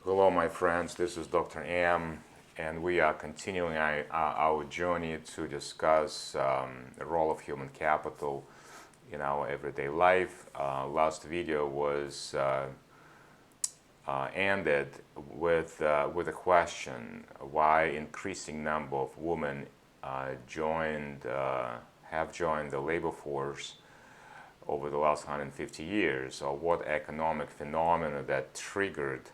Hello, my friends. This is Dr. M, and we are continuing our journey to discuss the role of human capital in our everyday life. Last video was ended with a question: why increasing number of women have joined the labor force over the last 150 years, or what economic phenomena that triggered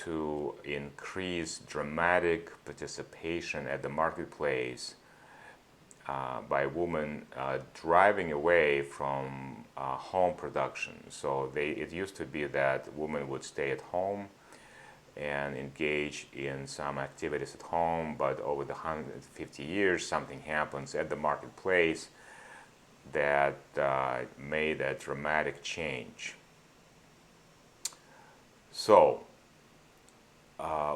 to increase dramatic participation at the marketplace by women driving away from home production. So it used to be that women would stay at home and engage in some activities at home, but over the 150 years something happens at the marketplace that made a dramatic change. So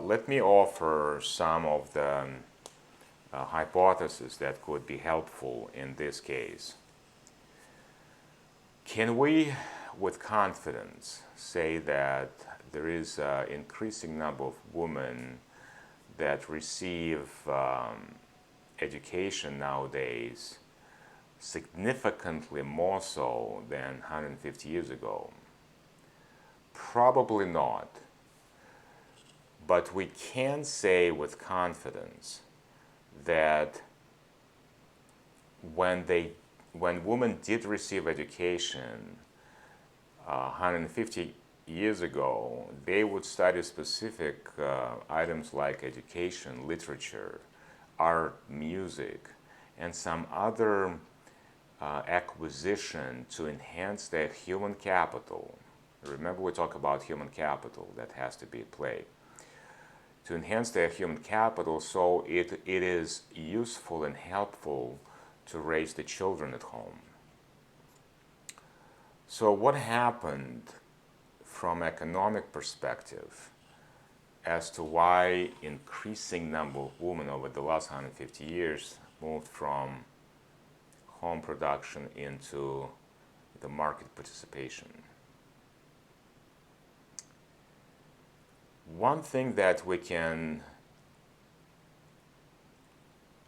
let me offer some of the hypotheses that could be helpful in this case. Can we, with confidence, say that there is an increasing number of women that receive education nowadays significantly more so than 150 years ago? Probably not. But we can say with confidence that when women did receive education 150 years ago, they would study specific items like education, literature, art, music, and some other acquisition to enhance their human capital. Remember, we talk about human capital that has to be at play. To enhance their human capital, so it is useful and helpful to raise the children at home. So what happened from economic perspective as to why increasing number of women over the last 150 years moved from home production into the market participation? One thing that we can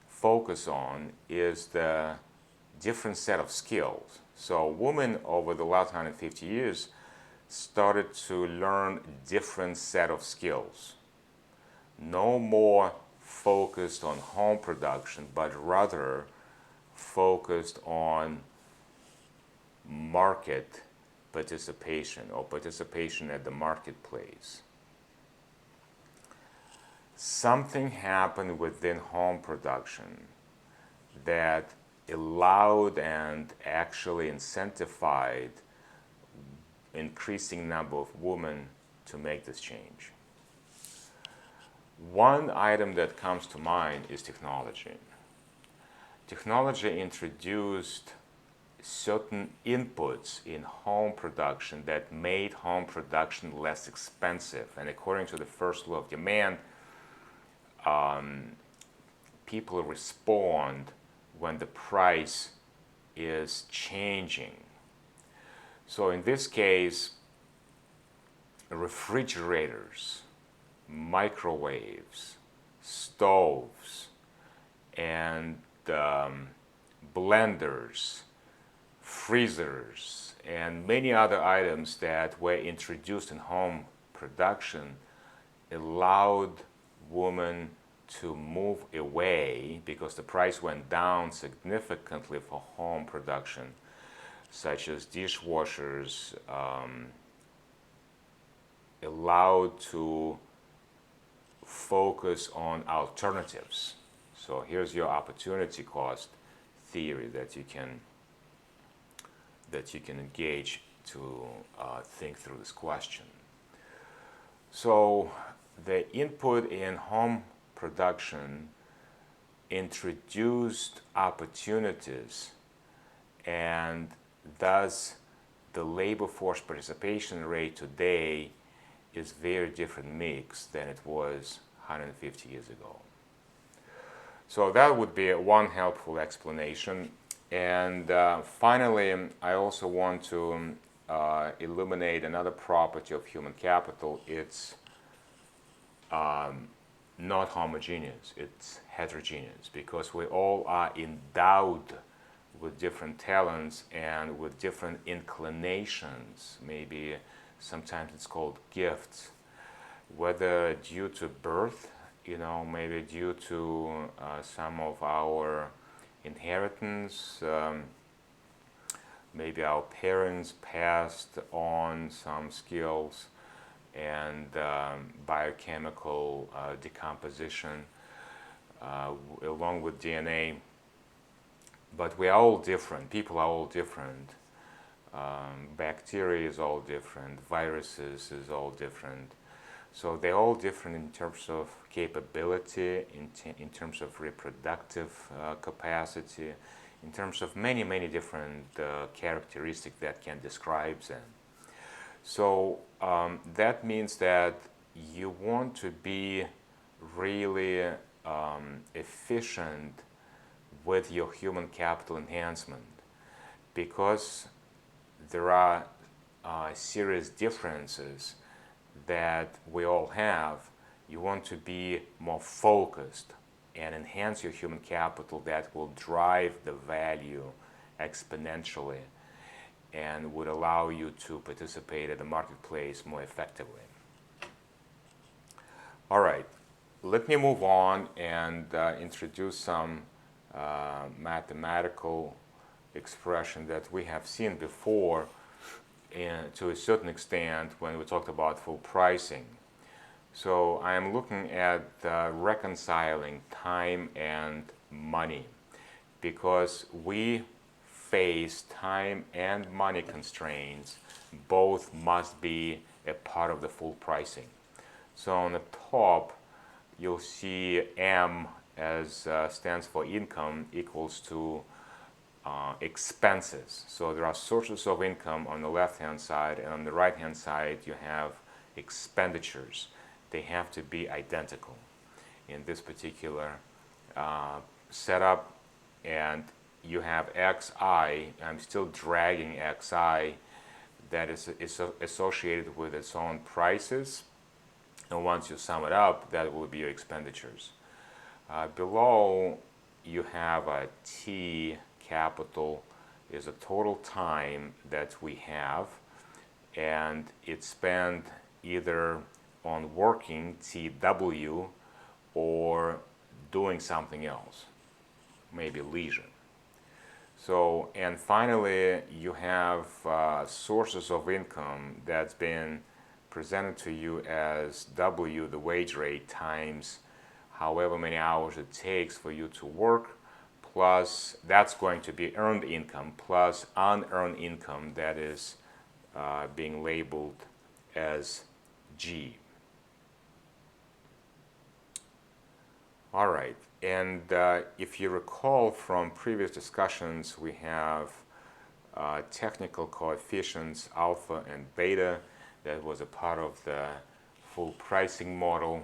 focus on is the different set of skills. So women over the last 150 years started to learn different set of skills. No more focused on home production, but rather focused on market participation or participation at the marketplace. Something happened within home production that allowed and actually incentivized increasing number of women to make this change. One item that comes to mind is technology. Technology introduced certain inputs in home production that made home production less expensive. And according to the first law of demand, people respond when the price is changing. So in this case, refrigerators, microwaves, stoves, and blenders, freezers, and many other items that were introduced in home production allowed women to move away because the price went down significantly for home production, such as dishwashers, allowed to focus on alternatives. So here's your opportunity cost theory that you can engage to think through this question. So the input in home production introduced opportunities, and thus the labor force participation rate today is very different mix than it was 150 years ago. So that would be one helpful explanation. And finally, I also want to illuminate another property of human capital. It's not homogeneous, it's heterogeneous, because we all are endowed with different talents and with different inclinations. Maybe sometimes it's called gifts, whether due to birth, maybe due to some of our inheritance. Maybe our parents passed on some skills and biochemical decomposition along with DNA. But we are all different. People are all different. Bacteria is all different. Viruses is all different. So they're all different in terms of capability, in terms of reproductive capacity, in terms of many, many different characteristics that can describe them. So that means that you want to be really efficient with your human capital enhancement, because there are serious differences that we all have. You want to be more focused and enhance your human capital that will drive the value exponentially and would allow you to participate in the marketplace more effectively. All right, let me move on and introduce some mathematical expression that we have seen before, and to a certain extent when we talked about full pricing. So I am looking at reconciling time and money, because we face time and money constraints. Both must be a part of the full pricing. So on the top you'll see M as stands for income equals to expenses. So there are sources of income on the left hand side, and on the right hand side you have expenditures. They have to be identical in this particular setup. And you have xi, I'm still dragging xi, that is associated with its own prices, and once you sum it up, that will be your expenditures. Below you have a T capital is a total time that we have, and it's spent either on working, TW, or doing something else, maybe leisure. So, and finally you have sources of income that's been presented to you as W, the wage rate, times however many hours it takes for you to work, plus that's going to be earned income, plus unearned income that is being labeled as G. All right, and if you recall from previous discussions, we have technical coefficients alpha and beta. That was a part of the full pricing model.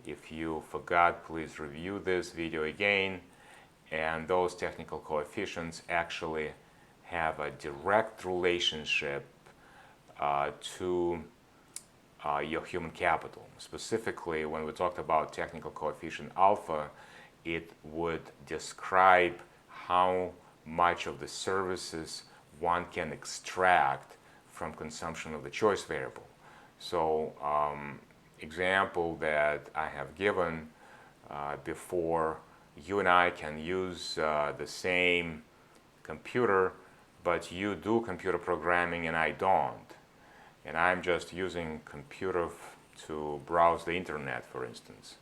If you forgot, please review this video again. And those technical coefficients actually have a direct relationship to your human capital. Specifically, when we talked about technical coefficient alpha, it would describe how much of the services one can extract from consumption of the choice variable. So, example that I have given before, you and I can use the same computer, but you do computer programming and I don't. And I'm just using computer to browse the internet, for instance.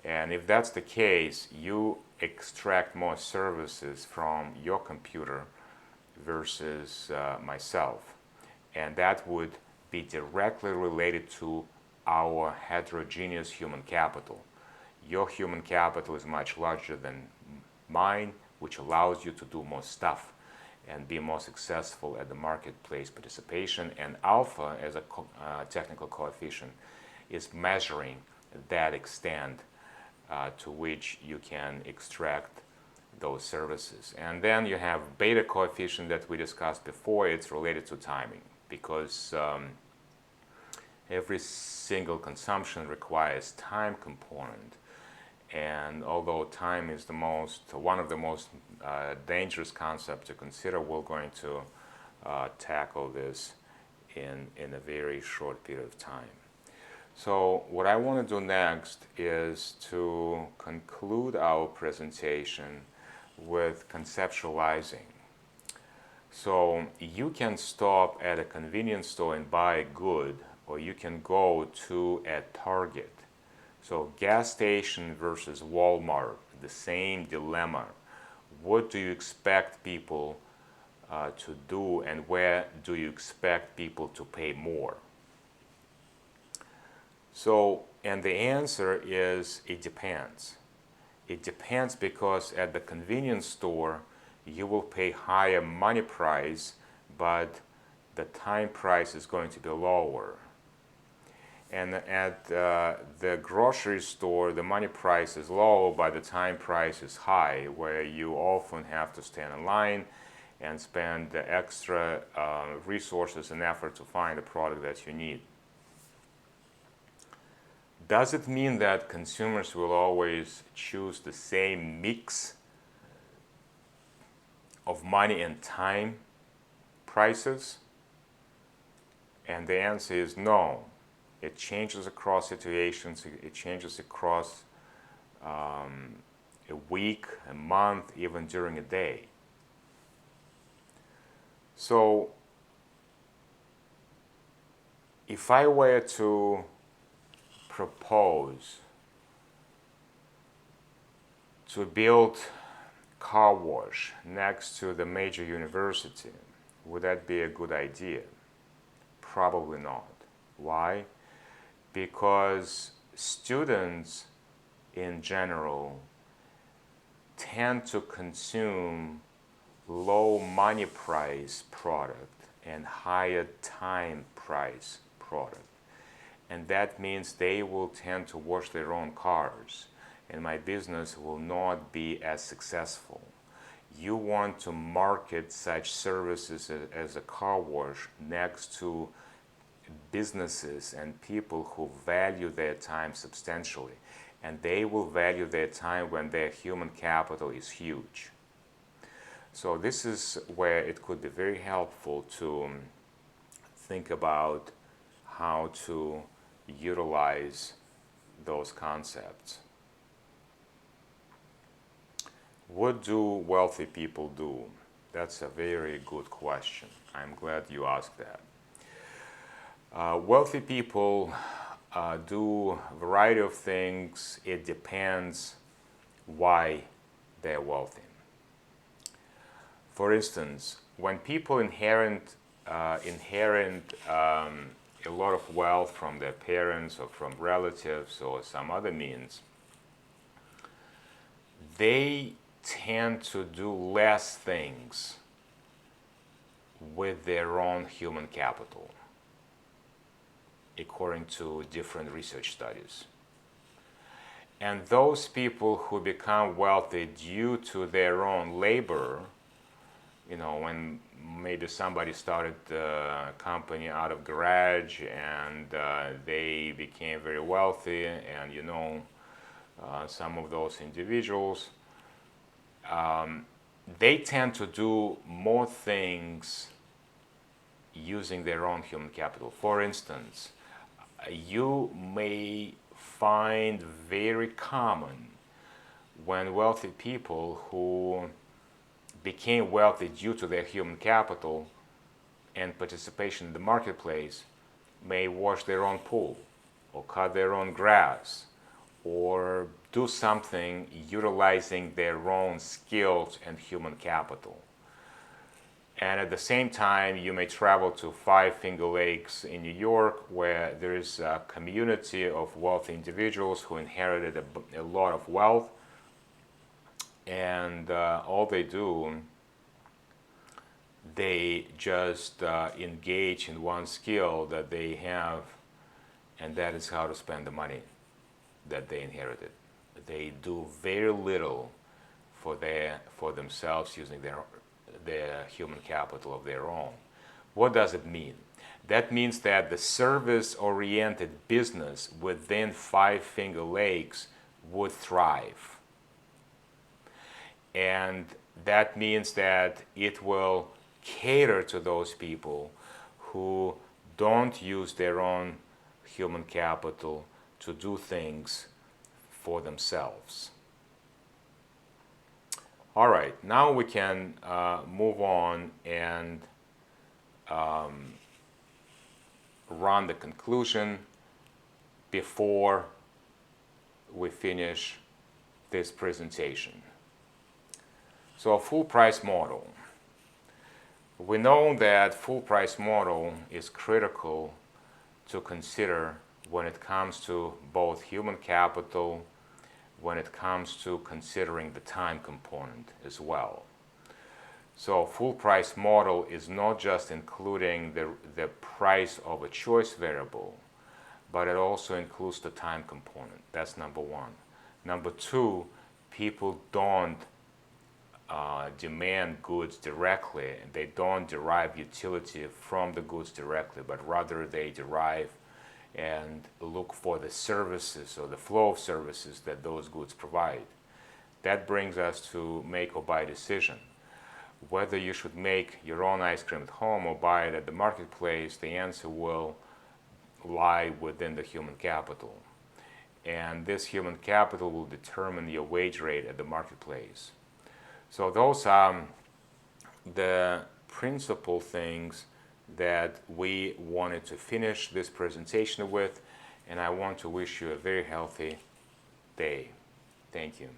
And if that's the case, you extract more services from your computer versus myself. And that would be directly related to our heterogeneous human capital. Your human capital is much larger than mine, which allows you to do more stuff and be more successful at the marketplace participation. And alpha, as a technical coefficient, is measuring that extent to which you can extract those services. And then you have beta coefficient that we discussed before. It's related to timing, because every single consumption requires time component. And although time is one of the most dangerous concepts to consider, we're going to tackle this in a very short period of time. So what I want to do next is to conclude our presentation with conceptualizing. So you can stop at a convenience store and buy a good, or you can go to a Target. So gas station versus Walmart, the same dilemma. What do you expect people to do, and where do you expect people to pay more? So, and the answer is it depends. It depends because at the convenience store, you will pay higher money price, but the time price is going to be lower. And at the grocery store, the money price is low, but the time price is high, where you often have to stand in line and spend the extra resources and effort to find the product that you need. Does it mean that consumers will always choose the same mix of money and time prices? And the answer is no. It changes across situations, it changes across a week, a month, even during a day. So if I were to propose to build car wash next to the major university, would that be a good idea? Probably not. Why? Because students in general tend to consume low money price product and higher time price product. And that means they will tend to wash their own cars, and my business will not be as successful. You want to market such services as a car wash next to businesses and people who value their time substantially, and they will value their time when their human capital is huge. So this is where it could be very helpful to think about how to utilize those concepts. What do wealthy people do? That's a very good question. I'm glad you asked that. Wealthy people do a variety of things. It depends why they're wealthy. For instance, when people inherit a lot of wealth from their parents or from relatives or some other means, they tend to do less things with their own human capital, according to different research studies. And those people who become wealthy due to their own labor, when maybe somebody started a company out of garage and they became very wealthy, and some of those individuals, they tend to do more things using their own human capital. For instance, you may find very common when wealthy people who became wealthy due to their human capital and participation in the marketplace may wash their own pool or cut their own grass or do something utilizing their own skills and human capital. And at the same time, you may travel to Five Finger Lakes in New York, where there is a community of wealthy individuals who inherited a lot of wealth. And all they do, they just engage in one skill that they have, and that is how to spend the money that they inherited. They do very little for themselves using their human capital of their own. What does it mean? That means that the service-oriented business within Five Finger Lakes would thrive. And that means that it will cater to those people who don't use their own human capital to do things for themselves. All right, now we can move on and run the conclusion before we finish this presentation. So a full price model. We know that full price model is critical to consider when it comes to both human capital, when it comes to considering the time component as well. So full price model is not just including the price of a choice variable, but it also includes the time component. That's number one. Number two, people don't demand goods directly. They don't derive utility from the goods directly, but rather they derive and look for the services or the flow of services that those goods provide. That brings us to make or buy decision. Whether you should make your own ice cream at home or buy it at the marketplace, the answer will lie within the human capital. And this human capital will determine your wage rate at the marketplace. So those are the principal things that we wanted to finish this presentation with, and I want to wish you a very healthy day. Thank you.